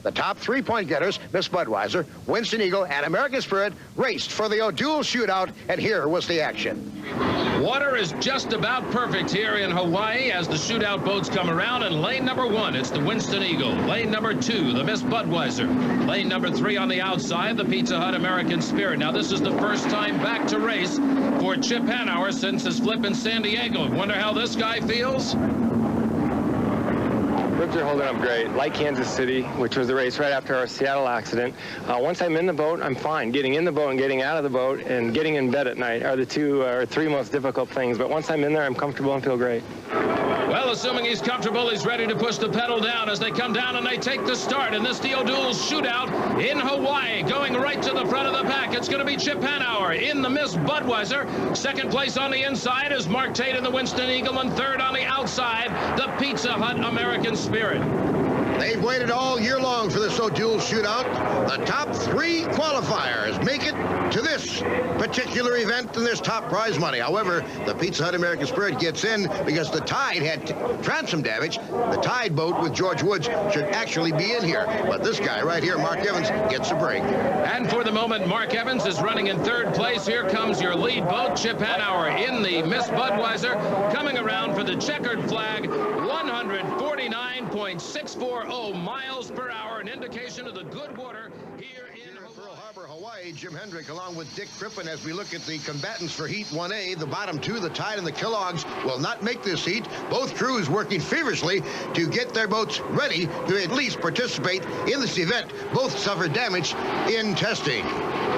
The top 3-point getters, Miss Budweiser, Winston Eagle, and American Spirit, raced for the O'Doul Shootout, and here was the action. Water is just about perfect here in Hawaii as the shootout boats come around. In lane number 1, it's the Winston Eagle. Lane number 2, the Miss Budweiser. Lane number 3 on the outside, the Pizza Hut American Spirit. Now, this is the first time back to race for Chip Hanauer since his flip in San Diego. Wonder how this guy feels? Ribs are holding up great. Like Kansas City, which was the race right after our Seattle accident. Once I'm in the boat, I'm fine. Getting in the boat and getting out of the boat and getting in bed at night are the 2 or 3 most difficult things. But once I'm in there, I'm comfortable and feel great. Well, assuming he's comfortable, he's ready to push the pedal down as they come down and they take the start. And this the O'Doul Shootout in Hawaii, going right to the front of the pack. It's going to be Chip Hanauer in the Miss Budweiser. Second place on the inside is Mark Tate in the Winston Eagle, and third on the outside, the Pizza Hut American Spirit. They've waited all year long for this O'Doul Shootout. The top 3 qualifiers make it to this particular event, and there's top prize money. However, the Pizza Hut American Spirit gets in because the Tide had transom damage. The Tide boat with George Woods should actually be in here. But this guy right here, Mark Evans, gets a break. And for the moment, Mark Evans is running in third place. Here comes your lead boat, Chip Hanauer in the Miss Budweiser, coming around for the checkered flag, 149.640 miles per hour, an indication of the good water here in Pearl Harbor, Hawaii. Jim Hendrick along with Dick Crippen as we look at the combatants for Heat 1A. The bottom 2, the Tide and the Kellogg's, will not make this heat. Both crews working feverishly to get their boats ready to at least participate in this event. Both suffered damage in testing.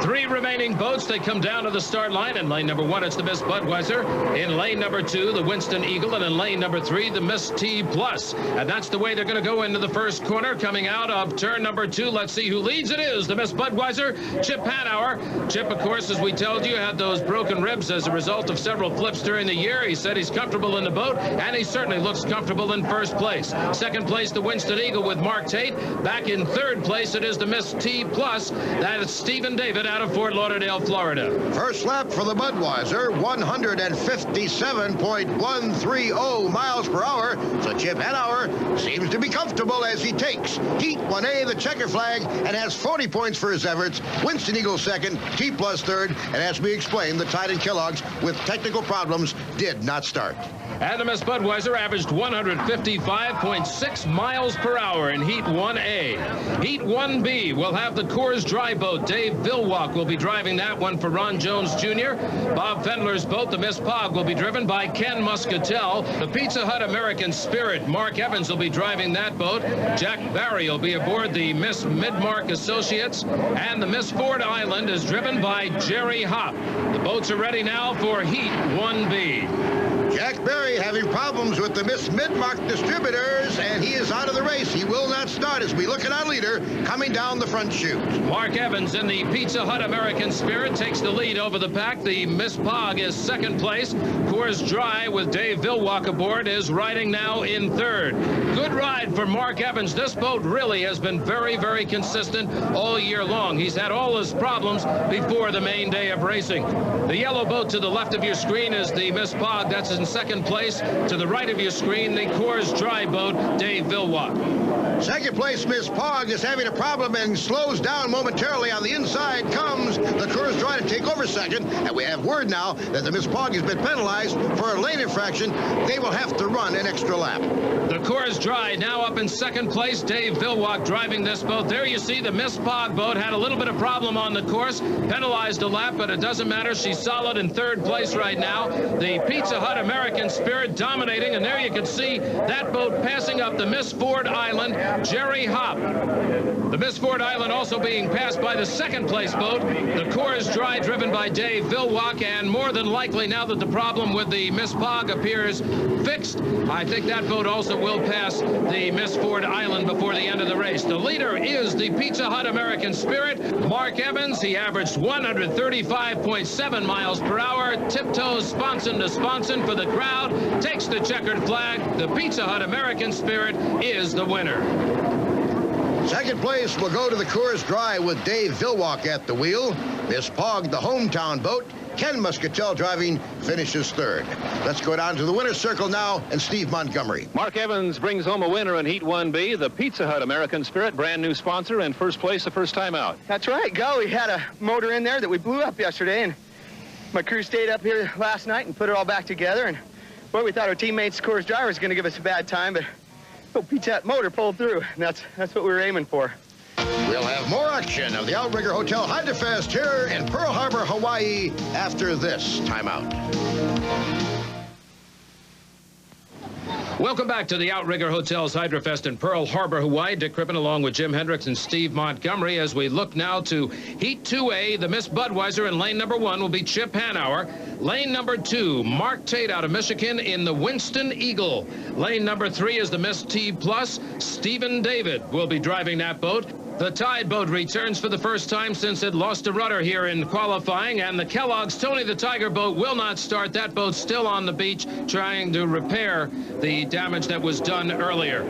3 remaining boats. They come down to the start line. In lane number 1, it's the Miss Budweiser. In lane number 2, the Winston Eagle. And in lane number 3, the Miss T Plus. And that's the way they're going to go into the first corner. Coming out of turn number 2, let's see who leads. It is the Miss Budweiser, Chip Hanauer. Chip, of course, as we told you, had those broken ribs as a result of several flips during the year. He said he's comfortable in the boat, and he certainly looks comfortable in first place. Second place, the Winston Eagle with Mark Tate. Back in third place, it is the Miss T Plus. That is Stephen David out of Fort Lauderdale, Florida. First lap for the Budweiser, 157.130 miles per hour. So Chip Hanauer seems to be comfortable as he takes Heat 1A, the checker flag, and has 40 points for his efforts. Winston Eagle second, T Plus third, and as we explained, the Tide and Kellogg's with technical problems did not start. And the Miss Budweiser averaged 155.6 miles per hour in Heat 1A. Heat 1B will have the Coors Dry boat. Dave Vilwalk will be driving that one for Ron Jones Jr. Bob Fendler's boat, the Miss Pog, will be driven by Ken Muscatel. The Pizza Hut American Spirit, Mark Evans, will be driving that boat. Jack Barry will be aboard the Miss Midmark Associates. And the Miss Ford Island is driven by Jerry Hopp. The boats are ready now for Heat 1B. Jack Berry having problems with the Miss Midmark distributors, and he is out of the race. He will not start as we look at our leader coming down the front chute. Mark Evans in the Pizza Hut American Spirit takes the lead over the pack. The Miss Pog is second place. Coors Dry with Dave Vilwalk aboard is riding now in third. Good ride for Mark Evans. This boat really has been very, very consistent all year long. He's had all his problems before the main day of racing. The yellow boat to the left of your screen is the Miss Pog. That's in second place. To the right of your screen, the Coors Dry boat, Dave Vilwalk. Second place, Miss Pog is having a problem and slows down momentarily. On the inside comes the Coors Dry to take over second. And we have word now that the Miss Pog has been penalized for a lane infraction. They will have to run an extra lap. The Coors Dry now up in second place. Dave Vilwalk driving this boat. There you see the Miss Pog boat had a little bit of problem on the course. Penalized a lap, but it doesn't matter. She's solid in third place right now. The Pizza Hut American Spirit dominating. And there you can see that boat passing up the Miss Ford Island, Jerry Hopp. The Miss Ford Island also being passed by the second place boat, the Coors Dry, driven by Dave Vilwalk. And more than likely, now that the problem with the Miss Pog appears fixed, I think that boat also will pass the Miss Ford Island before the end of the race. The leader is the Pizza Hut American Spirit, Mark Evans. He averaged 135.7 miles per hour, tiptoes sponson to sponson for the crowd, takes the checkered flag. The Pizza Hut American Spirit is the winner. Second place will go to the Coors Dry with Dave Vilwalk at the wheel. Miss Pog, the hometown boat, Ken Muscatel driving finishes third. Let's go down to the winner's circle now and Steve Montgomery. Mark Evans brings home a winner in Heat 1B. The Pizza Hut American Spirit, brand new sponsor, and first place the first time out. That's right, Go. We had a motor in there that we blew up yesterday, and my crew stayed up here last night and put it all back together. And boy, we thought our teammates, Coors driver, was going to give us a bad time, but Pizza Hut motor pulled through, and that's what we were aiming for. We'll have more action of the Outrigger Hotel Hydrofest here in Pearl Harbor, Hawaii after this timeout. Welcome back to the Outrigger Hotel's Hydrofest in Pearl Harbor, Hawaii. Dick Crippen along with Jim Hendricks and Steve Montgomery as we look now to Heat 2A. The Miss Budweiser in lane number 1 will be Chip Hanauer. Lane number 2, Mark Tate out of Michigan in the Winston Eagle. Lane number 3 is the Miss T Plus. Stephen David will be driving that boat. The Tide boat returns for the first time since it lost a rudder here in qualifying, and the Kellogg's Tony the Tiger boat will not start. That boat's still on the beach trying to repair the damage that was done earlier.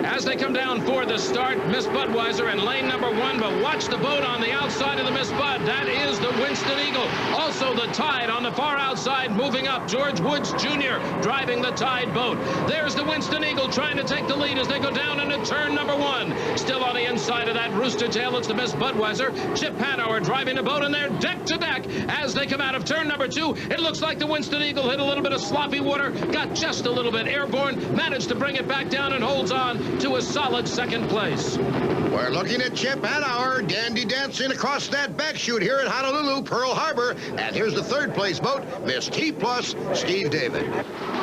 As they come down for the start, Miss Budweiser in lane number 1, but watch the boat on the outside of the Miss Bud. That is the Winston Eagle. Also the Tide on the far outside moving up. George Woods Jr. driving the Tide boat. There's the Winston Eagle trying to take the lead as they go down into turn number 1. Still on the inside of that Rooster Tail, it's the Miss Budweiser. Chip Hanauer driving the boat, and they're deck to deck as they come out of turn number 2. It looks like the Winston Eagle hit a little bit of sloppy water, got just a little bit airborne, managed to bring it back down and holds on to a solid second place. We're looking at Chip Hanauer dandy dancing across that back chute here in Honolulu, Pearl Harbor. And here's the third place boat, Miss T Plus, Steve David.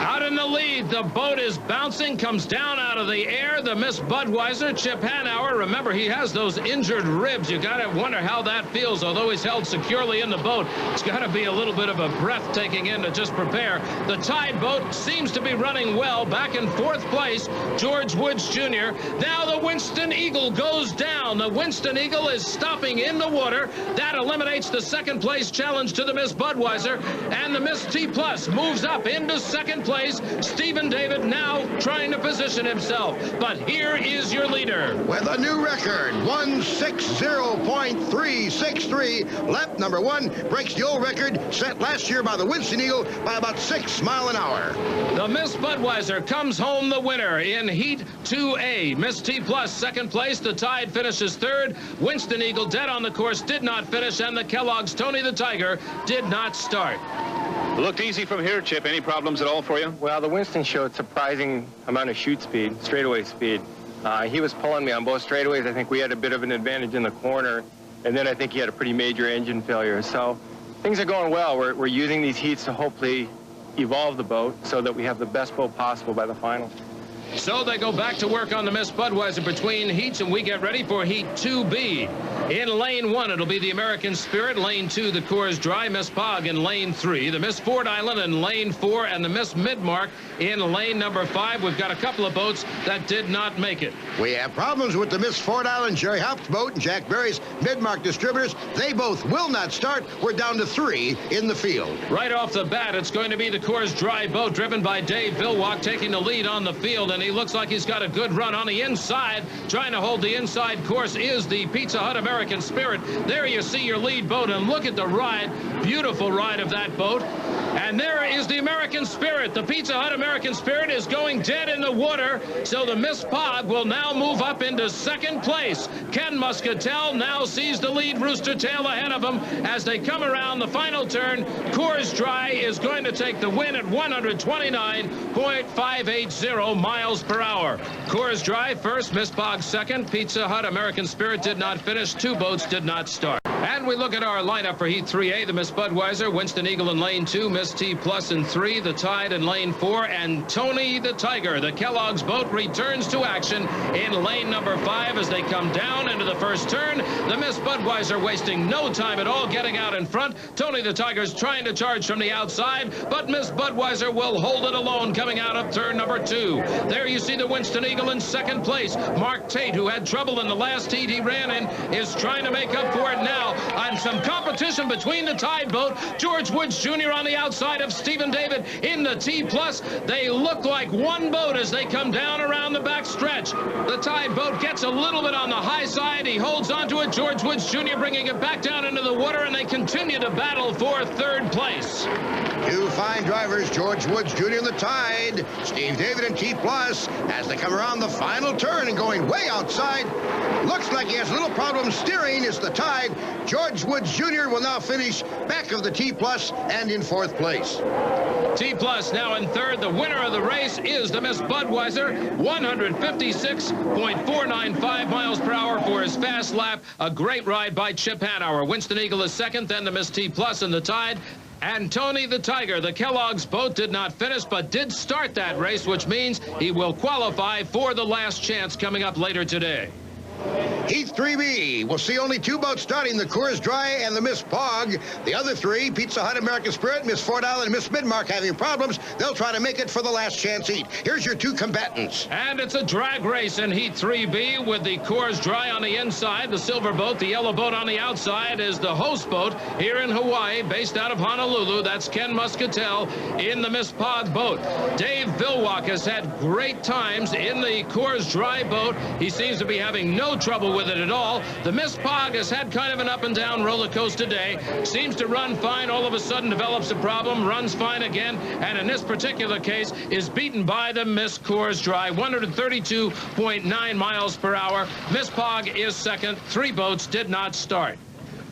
Out in the lead, the boat is bouncing, comes down out of the air. The Miss Budweiser, Chip Hanauer, remember he has those injured ribs. You gotta wonder how that feels. Although he's held securely in the boat, it's gotta be a little bit of a breathtaking in to just prepare. The Tide boat seems to be running well. Back in fourth place, George Woods Jr. Now the Winston Eagle goes down. The Winston Eagle is stopping in the water. That eliminates the second place challenge to the Miss Budweiser, and the Miss T Plus moves up into second place. Stephen David now trying to position himself, but here is your leader with a new record, 160.363. Lap number 1 breaks the old record set last year by the Winston Eagle by about 6 miles an hour. The Miss Budweiser comes home the winner in Heat 2A. Miss T Plus second place. The Tide finishes third. Winston Eagle dead on the course did not finish, and the Kellogg's Tony the Tiger did not start. Looked easy from here, Chip. Any problems at all for you? Well, the Winston showed surprising amount of chute speed, straightaway speed. He was pulling me on both straightaways. I think we had a bit of an advantage in the corner, and then I think he had a pretty major engine failure. So things are going well. We're using these heats to hopefully evolve the boat so that we have the best boat possible by the final. So they go back to work on the Miss Budweiser between heats, and we get ready for Heat 2B. In lane 1, it'll be the American Spirit. Lane 2, the Coors Dry. Miss Pog in lane 3. The Miss Ford Island in lane 4, and the Miss Midmark in lane number 5. We've got a couple of boats that did not make it. We have problems with the Miss Ford Island, Jerry Hop's boat, and Jack Berry's Midmark distributors. They both will not start. We're down to 3 in the field. Right off the bat, it's going to be the Coors Dry boat driven by Dave Vilwalk taking the lead on the field, and he looks like he's got a good run on the inside. Trying to hold the inside course is the Pizza Hut American Spirit. There you see your lead boat, and look at the ride. Beautiful ride of that boat. And there is the American Spirit. The Pizza Hut American Spirit is going dead in the water, so the Miss Pog will now move up into second place. Ken Muscatel now sees the lead Rooster Tail ahead of him as they come around the final turn. Coors Dry is going to take the win at 129.580 miles per hour. Coors Dry first, Miss Pog second. Pizza Hut American Spirit did not finish. 2 boats did not start. And we look at our lineup for Heat 3A. The Miss Budweiser, Winston Eagle in lane 2, Miss T Plus in 3, the Tide in lane 4, and Tony the Tiger. The Kellogg's boat returns to action in lane number 5 as they come down into the first turn. The Miss Budweiser wasting no time at all getting out in front. Tony the Tiger's trying to charge from the outside, but Miss Budweiser will hold it alone coming out of turn number 2. There you see the Winston Eagle in second place. Mark Tate, who had trouble in the last heat he ran in, is trying to make up for it now. now, and some competition between the Tide boat. George Woods Jr. on the outside of Stephen David in the T+. They look like one boat as they come down around the back stretch. The Tide boat gets a little bit on the high side. He holds onto it. George Woods Jr. bringing it back down into the water, and they continue to battle for third place. Two fine drivers, George Woods Jr. in the Tide, Steve David in T+, as they come around the final turn and going way outside. Looks like he has a little problem steering. It's the Tide. George Woods Jr. will now finish back of the T+ and in fourth place. T+ now in third. The winner of the race is the Miss Budweiser, 156.495 miles per hour for his fast lap. A great ride by Chip Hanauer. Winston Eagle is second, then the Miss T+ in the Tide. And Tony the Tiger, the Kellogg's boat, did not finish, but did start that race, which means he will qualify for the last chance coming up later today. Heat 3B. We'll see only two boats starting, the Coors Dry and the Miss Pog. The other three, Pizza Hut, American Spirit, Miss Fort Island, and Miss Midmark, having problems. They'll try to make it for the last chance heat. Here's your two combatants. And it's a drag race in Heat 3B with the Coors Dry on the inside, the silver boat. The yellow boat on the outside is the host boat here in Hawaii, based out of Honolulu. That's Ken Muscatel in the Miss Pog boat. Dave Vilwalk has had great times in the Coors Dry boat. He seems to be having no trouble with it at all. The Miss Pog has had kind of an up and down roller coaster day. Seems to run fine, all of a sudden develops a problem, runs fine again, and in this particular case is beaten by the Miss Coors Dry, 132.9 miles per hour. Miss Pog is second. Three boats did not start.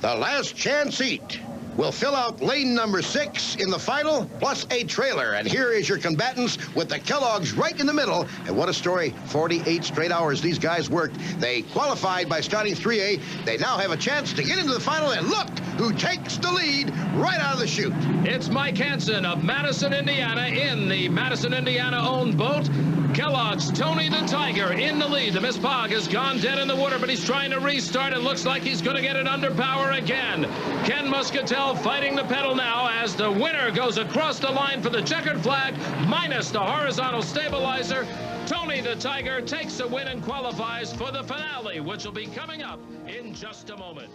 The last chance heat will fill out lane number 6 in the final, plus a trailer. And here is your combatants with the Kellogg's right in the middle. And what a story. 48 straight hours these guys worked. They qualified by starting 3A. They now have a chance to get into the final, and look who takes the lead right out of the chute. It's Mike Hansen of Madison, Indiana, in the Madison, Indiana-owned boat. Kellogg's Tony the Tiger in the lead. The Miss Pog has gone dead in the water, but he's trying to restart. It looks like he's going to get it under power again. Ken Muscatel fighting the pedal now as the winner goes across the line for the checkered flag, minus the horizontal stabilizer. Tony the Tiger takes the win and qualifies for the finale, which will be coming up in just a moment.